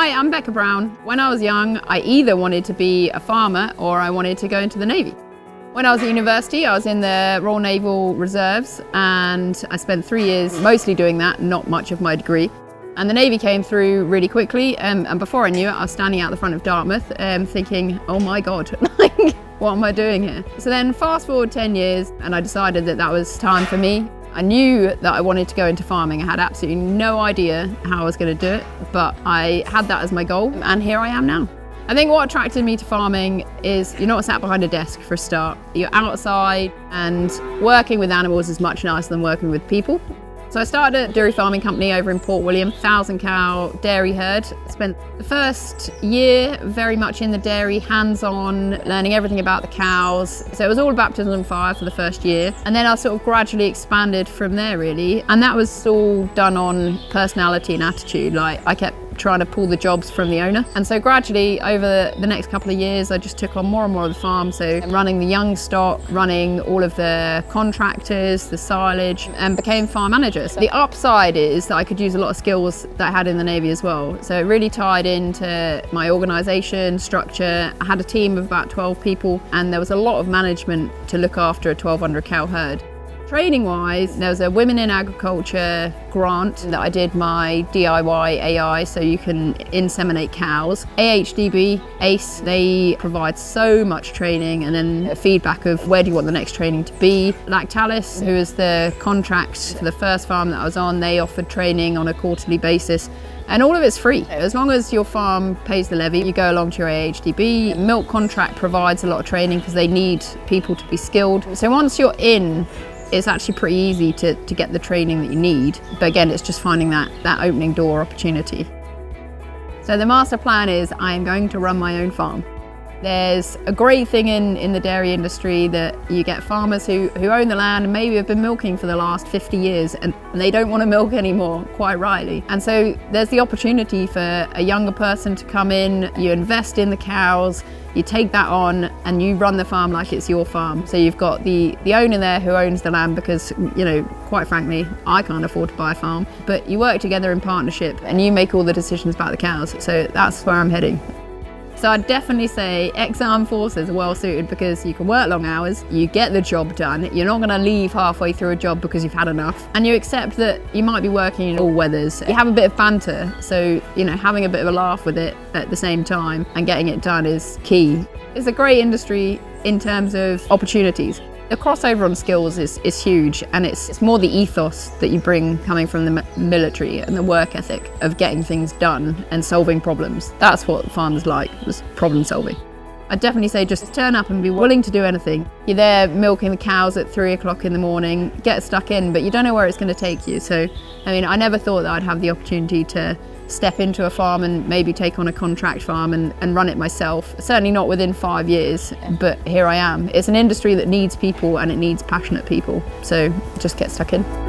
Hi, I'm Becca Brown. When I was young, I either wanted to be a farmer or I wanted to go into the Navy. When I was at university, I was in the Royal Naval Reserves and I spent 3 years mostly doing that, not much of my degree. And the Navy came through really quickly, and before I knew it, I was standing out the front of Dartmouth thinking, oh my God, like, what am I doing here? So then fast forward 10 years and I decided that that was time for me. I knew that I wanted to go into farming. I had absolutely no idea how I was going to do it, but I had that as my goal, and here I am now. I think what attracted me to farming is you're not sat behind a desk for a start. You're outside, and working with animals is much nicer than working with people. So I started a dairy farming company over in Port William, 1,000 cow dairy herd. Spent the first year very much in the dairy, hands-on, learning everything about the cows. So it was all baptism and fire for the first year. And then I sort of gradually expanded from there really. And that was all done on personality and attitude. Like I kept trying to pull the jobs from the owner. And so gradually over the next couple of years, I just took on more and more of the farm. So running the young stock, running all of the contractors, the silage, and became farm manager. So the upside is that I could use a lot of skills that I had in the Navy as well. So it really tied into my organisation, structure. I had a team of about 12 people and there was a lot of management to look after a 1,200 cow herd. Training wise, there was a Women in Agriculture grant that I did my DIY AI, so you can inseminate cows. AHDB, ACE, they provide so much training and then feedback of where do you want the next training to be. Lactalis, who is the contract for the first farm that I was on, they offered training on a quarterly basis. And all of it's free. As long as your farm pays the levy, you go along to your AHDB. Milk Contract provides a lot of training because they need people to be skilled. So once you're in, it's actually pretty easy to get the training that you need. But again, it's just finding that opening door opportunity. So the master plan is I am going to run my own farm. There's a great thing in the dairy industry that you get farmers who own the land and maybe have been milking for the last 50 years and they don't want to milk anymore, quite rightly. And so there's the opportunity for a younger person to come in, you invest in the cows, you take that on and you run the farm like it's your farm. So you've got the owner there who owns the land because, you know, quite frankly, I can't afford to buy a farm. But you work together in partnership and you make all the decisions about the cows. So that's where I'm heading. So I'd definitely say ex-armed forces are well suited because you can work long hours, you get the job done, you're not going to leave halfway through a job because you've had enough, and you accept that you might be working in all weathers. You have a bit of banter, so you know, having a bit of a laugh with it at the same time and getting it done is key. It's a great industry in terms of opportunities. The crossover on skills is huge, and it's more the ethos that you bring coming from the military and the work ethic of getting things done and solving problems. That's what farmers like, was problem solving. I'd definitely say just turn up and be willing to do anything. You're there milking the cows at 3 o'clock in the morning, get stuck in, but you don't know where it's going to take you. So, I mean, I never thought that I'd have the opportunity to step into a farm and maybe take on a contract farm and run it myself. Certainly not within 5 years, but here I am. It's an industry that needs people and it needs passionate people. So just get stuck in.